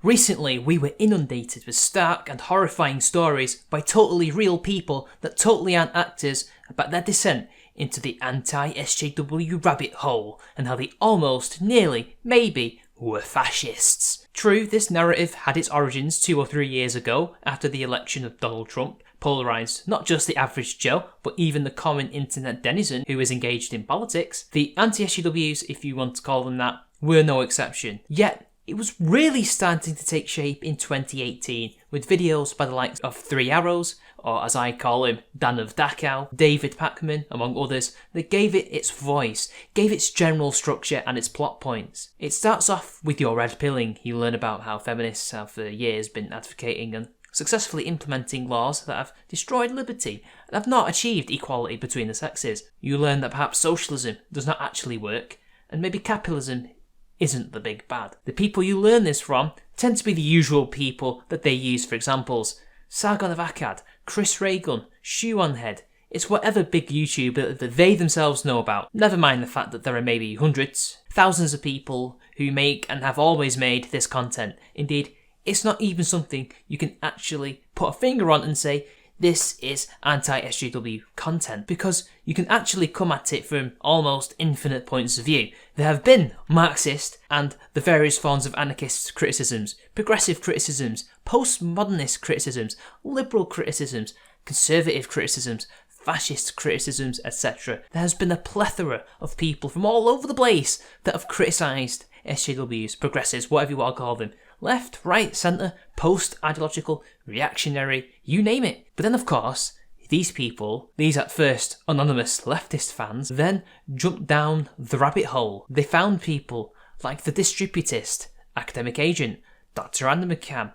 Recently, we were inundated with stark and horrifying stories by totally real people that totally aren't actors about their descent into the anti-SJW rabbit hole and how they almost, nearly, maybe, were fascists. True, this narrative had its origins 2 or 3 years ago after the election of Donald Trump, polarised not just the average Joe, but even the common internet denizen who is engaged in politics. The anti-SJWs, if you want to call them that, were no exception. Yet, it was really starting to take shape in 2018 with videos by the likes of Three Arrows, or as I call him, Dan of Dachau, David Pakman, among others, that gave it its voice, gave its general structure and its plot points. It starts off with your red pilling. You learn about how feminists have for years been advocating and successfully implementing laws that have destroyed liberty and have not achieved equality between the sexes. You learn that perhaps socialism does not actually work, and maybe capitalism isn't the big bad. The people you learn this from tend to be the usual people that they use for examples. Sargon of Akkad, Chris Reagan, Shoe on Head. It's whatever big YouTuber that they themselves know about. Never mind the fact that there are maybe hundreds, thousands of people who make and have always made this content. Indeed, it's not even something you can actually put a finger on and say, this is anti-SJW content, because you can actually come at it from almost infinite points of view. There have been Marxist and the various forms of anarchist criticisms, progressive criticisms, postmodernist criticisms, liberal criticisms, conservative criticisms, fascist criticisms, etc. There has been a plethora of people from all over the place that have criticised SJWs, progressives, whatever you want to call them. Left, right, centre, post-ideological, reactionary, you name it. But then of course, these people, these at first anonymous leftist fans, then jumped down the rabbit hole. They found people like the distributist, academic agent, Dr. Anna McCann,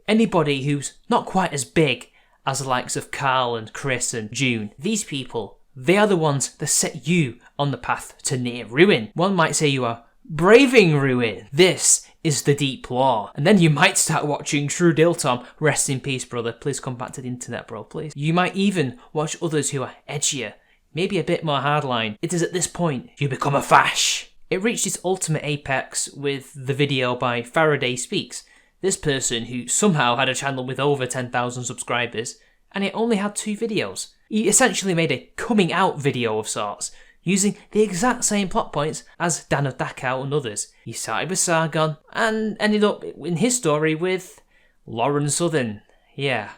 anybody who's not quite as big as the likes of Carl and Chris and June. These people, they are the ones that set you on the path to near ruin. One might say you are braving ruin. This is the deep law. And then you might start watching True Deal Tom, rest in peace brother, please come back to the internet bro, please. You might even watch others who are edgier, maybe a bit more hardline. It is at this point you become a fash. It reached its ultimate apex with the video by Faraday Speaks, this person who somehow had a channel with over 10,000 subscribers, and it only had 2 videos. He essentially made a coming out video of sorts, using the exact same plot points as Dan of Dachau and others. He started with Sargon and ended up in his story with Lauren Southern. Yeah,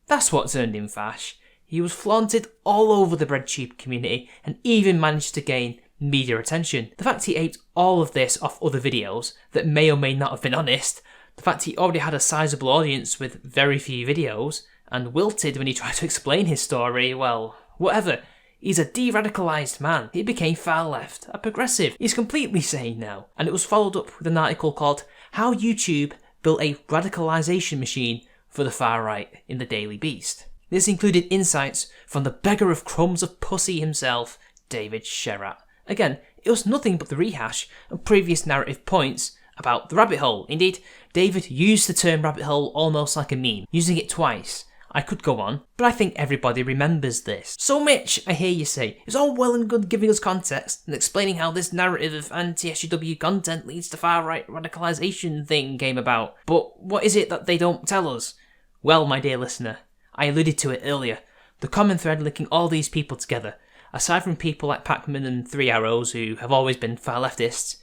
that's what turned him fash. He was flaunted all over the breadtube community and even managed to gain media attention. The fact he ate all of this off other videos that may or may not have been honest, the fact he already had a sizable audience with very few videos and wilted when he tried to explain his story, well, whatever. He's a de-radicalised man. He became far left, a progressive. He's completely sane now. And it was followed up with an article called How YouTube Built a Radicalisation Machine for the Far Right in the Daily Beast. This included insights from the beggar of crumbs of pussy himself, David Sherratt. Again, it was nothing but the rehash of previous narrative points about the rabbit hole. Indeed, David used the term rabbit hole almost like a meme, using it twice. I could go on, but I think everybody remembers this. So Mitch, I hear you say, it's all well and good giving us context and explaining how this narrative of anti-SJW content leads to far-right radicalisation thing came about. But what is it that they don't tell us? Well, my dear listener, I alluded to it earlier. The common thread linking all these people together, aside from people like Pakman and Three Arrows who have always been far leftists,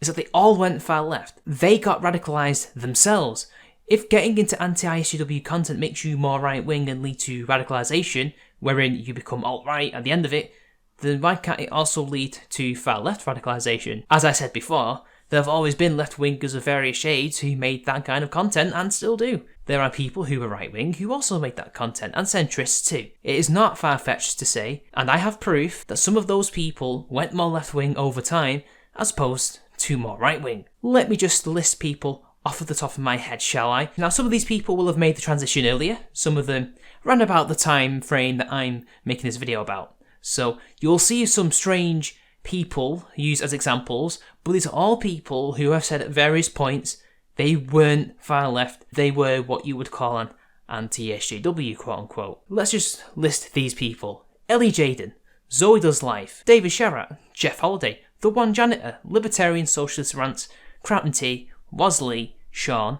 is that they all went far left. They got radicalised themselves. If getting into anti-SJW content makes you more right-wing and lead to radicalisation, wherein you become alt-right at the end of it, then why can't it also lead to far-left radicalisation? As I said before, there have always been left-wingers of various shades who made that kind of content and still do. There are people who are right-wing who also make that content, and centrists too. It is not far-fetched to say, and I have proof, that some of those people went more left-wing over time as opposed to more right-wing. Let me just list people off of the top of my head, shall I? Now, some of these people will have made the transition earlier. Some of them ran about the time frame that I'm making this video about. So you'll see some strange people used as examples, but these are all people who have said at various points they weren't far left. They were what you would call an anti-SJW, quote unquote. Let's just list these people. Ellie Jaden, Zoe Does Life, David Sherratt, Jeff Holiday, The One Janitor, Libertarian Socialist Rants, Croughton T, Wasley, Sean,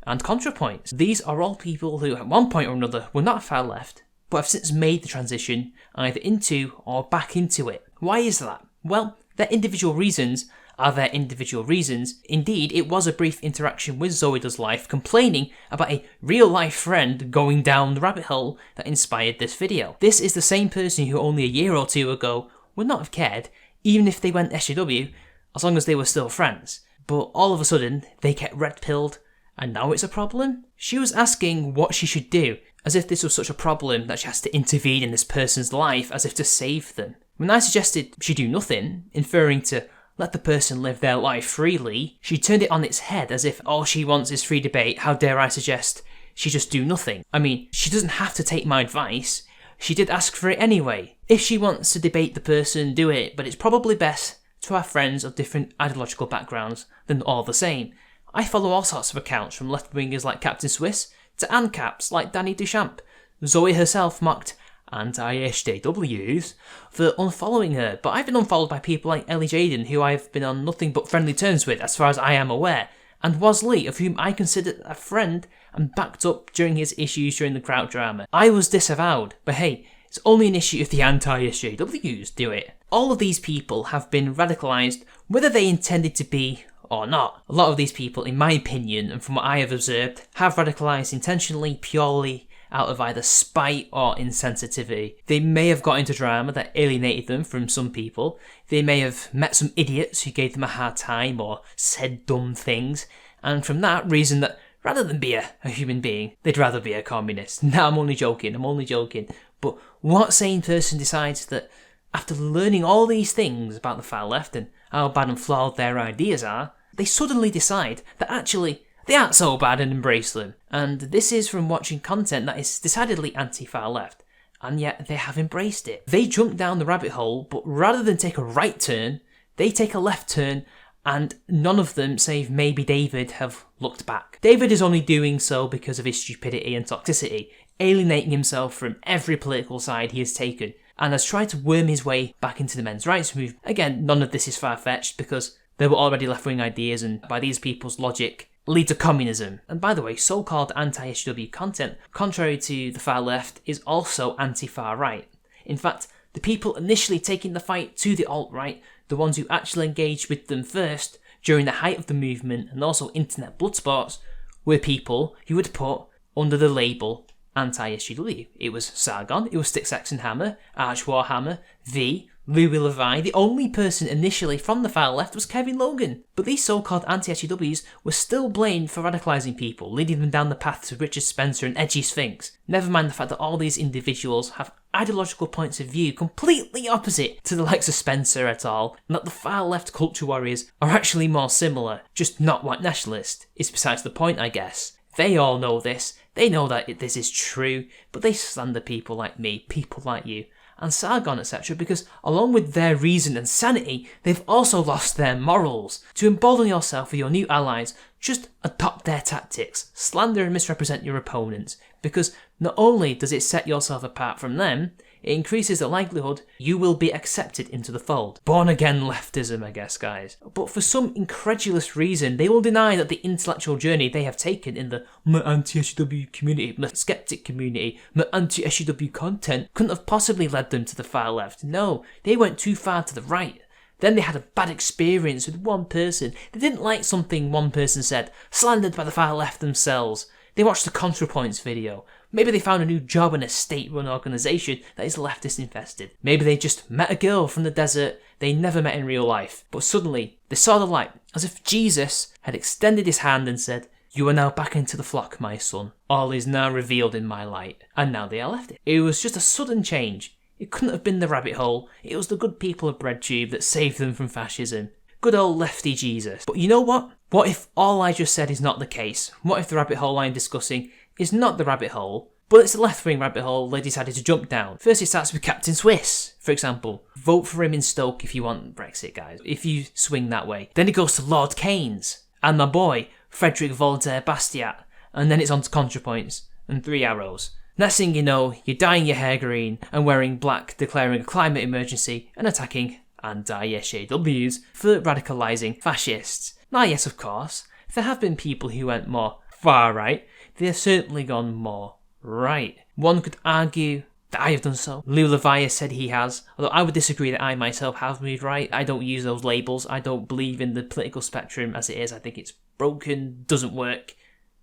and ContraPoints. These are all people who at one point or another were not far left, but have since made the transition either into or back into it. Why is that? Well, their individual reasons are their individual reasons. Indeed, it was a brief interaction with Zoida's life complaining about a real-life friend going down the rabbit hole that inspired this video. This is the same person who only a year or two ago would not have cared, even if they went SJW, as long as they were still friends. But all of a sudden, they get red-pilled, and now it's a problem? She was asking what she should do, as if this was such a problem that she has to intervene in this person's life as if to save them. When I suggested she do nothing, inferring to let the person live their life freely, she turned it on its head as if all she wants is free debate. How dare I suggest she just do nothing? I mean, she doesn't have to take my advice. She did ask for it anyway. If she wants to debate the person, do it, but it's probably best to have friends of different ideological backgrounds than all the same. I follow all sorts of accounts, from left-wingers like Captain Swiss to ANCAPs like Danny Duchamp. Zoe herself mocked anti-SJWs for unfollowing her, but I've been unfollowed by people like Ellie Jaden, who I've been on nothing but friendly terms with as far as I am aware, and Was Lee, of whom I considered a friend and backed up during his issues during the Kraut drama. I was disavowed, but hey, it's only an issue if the anti-SJWs do it. All of these people have been radicalised, whether they intended to be or not. A lot of these people, in my opinion, and from what I have observed, have radicalised intentionally, purely out of either spite or insensitivity. They may have got into drama that alienated them from some people. They may have met some idiots who gave them a hard time or said dumb things, and from that reason that rather than be a human being, they'd rather be a communist. Nah, I'm only joking. But what sane person decides that after learning all these things about the far left and how bad and flawed their ideas are, they suddenly decide that actually they aren't so bad and embrace them? And this is from watching content that is decidedly anti-far left, and yet they have embraced it. They jump down the rabbit hole, but rather than take a right turn, they take a left turn, and none of them, save maybe David, have looked back. David is only doing so because of his stupidity and toxicity, alienating himself from every political side he has taken, and has tried to worm his way back into the men's rights movement. Again, none of this is far-fetched because there were already left-wing ideas, and by these people's logic, lead to communism. And by the way, so-called anti-SJW content, contrary to the far left, is also anti-far right. In fact, the people initially taking the fight to the alt-right, the ones who actually engaged with them first during the height of the movement and also internet blood sports, were people who would put under the label anti-SJW. It was Sargon, it was Stick Saxon Hammer, Arch Warhammer, V, Louis Levi. The only person initially from the far left was Kevin Logan. But these so-called anti-SJWs were still blamed for radicalising people, leading them down the path to Richard Spencer and Edgy Sphinx. Never mind the fact that all these individuals have ideological points of view completely opposite to the likes of Spencer et al., and that the far left culture warriors are actually more similar, just not white nationalist, is besides the point, I guess. They all know this, they know that this is true, but they slander people like me, people like you, and Sargon, etc., because along with their reason and sanity, they've also lost their morals. To embolden yourself with your new allies, just adopt their tactics, slander and misrepresent your opponents, because not only does it set yourself apart from them, it increases the likelihood you will be accepted into the fold. Born again leftism, I guess, guys. But for some incredulous reason, they will deny that the intellectual journey they have taken in the anti-SJW community, the skeptic community, anti-SJW content couldn't have possibly led them to the far left. No, they went too far to the right. Then they had a bad experience with one person. They didn't like something one person said, slandered by the far left themselves. They watched the ContraPoints video. Maybe they found a new job in a state-run organisation that is leftist infested. Maybe they just met a girl from the desert they never met in real life. But suddenly, they saw the light, as if Jesus had extended his hand and said, "You are now back into the flock, my son. All is now revealed in my light." And now they are left it. It was just a sudden change. It couldn't have been the rabbit hole. It was the good people of BreadTube that saved them from fascism. Good old lefty Jesus. But you know what? What if all I just said is not the case? What if the rabbit hole I'm discussing is not the rabbit hole, but it's a left-wing rabbit hole they decided to jump down? First it starts with Captain Swiss, for example. Vote for him in Stoke if you want Brexit, guys, if you swing that way. Then it goes to Lord Keynes, and my boy, Frederick Voltaire Bastiat, and then it's on to ContraPoints, and 3 arrows. Next thing you know, you're dyeing your hair green and wearing black, declaring a climate emergency and attacking anti-SJWs for radicalising fascists. Now yes, of course, there have been people who went more far right, they have certainly gone more right. One could argue that I have done so. Lou Levias said he has, although I would disagree that I myself have moved right. I don't use those labels. I don't believe in the political spectrum as it is. I think it's broken, doesn't work.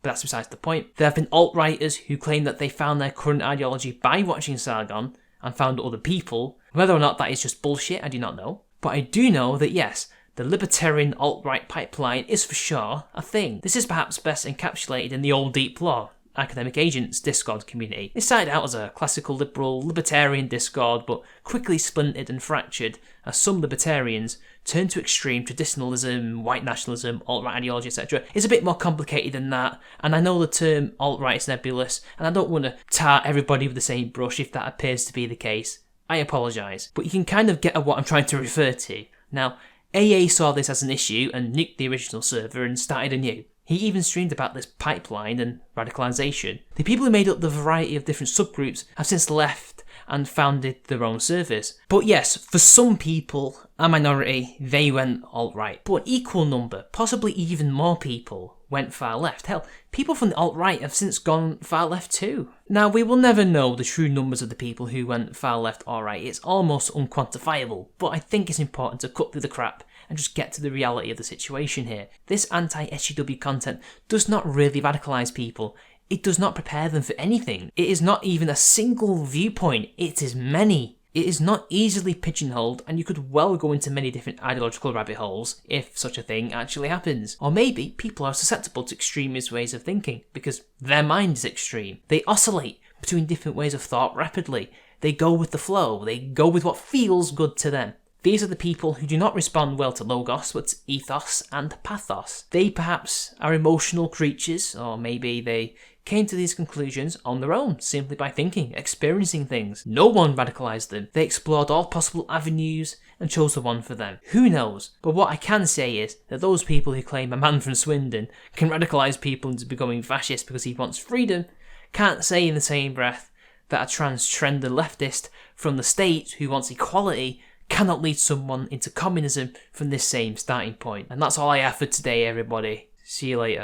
But that's besides the point. There have been alt-righters who claim that they found their current ideology by watching Sargon and found other people. Whether or not that is just bullshit, I do not know. But I do know that yes, the libertarian alt-right pipeline is for sure a thing. This is perhaps best encapsulated in the old Deep Law, Academic Agent's Discord community. It started out as a classical liberal libertarian Discord, but quickly splintered and fractured as some libertarians turned to extreme traditionalism, white nationalism, alt-right ideology, etc. It's a bit more complicated than that, and I know the term alt-right is nebulous, and I don't want to tar everybody with the same brush if that appears to be the case. I apologise, but you can kind of get at what I'm trying to refer to. Now, AA saw this as an issue and nuked the original server and started anew. He even streamed about this pipeline and radicalization. The people who made up the variety of different subgroups have since left and founded their own servers. But yes, for some people, a minority, they went alt-right. But an equal number, possibly even more people, went far left. Hell, people from the alt-right have since gone far left too. Now, we will never know the true numbers of the people who went far left or right. It's almost unquantifiable, but I think it's important to cut through the crap and just get to the reality of the situation here. This anti-SJW content does not really radicalise people. It does not prepare them for anything. It is not even a single viewpoint. It is many. It is not easily pigeonholed, and you could well go into many different ideological rabbit holes if such a thing actually happens. Or maybe people are susceptible to extremist ways of thinking because their mind is extreme. They oscillate between different ways of thought rapidly. They go with the flow. They go with what feels good to them. These are the people who do not respond well to logos, but to ethos and pathos. They perhaps are emotional creatures, or maybe they came to these conclusions on their own, simply by thinking, experiencing things. No one radicalised them. They explored all possible avenues and chose the one for them. Who knows? But what I can say is that those people who claim a man from Swindon can radicalise people into becoming fascist because he wants freedom can't say in the same breath that a transgender leftist from the States who wants equality cannot lead someone into communism from this same starting point. And that's all I have for today, everybody. See you later.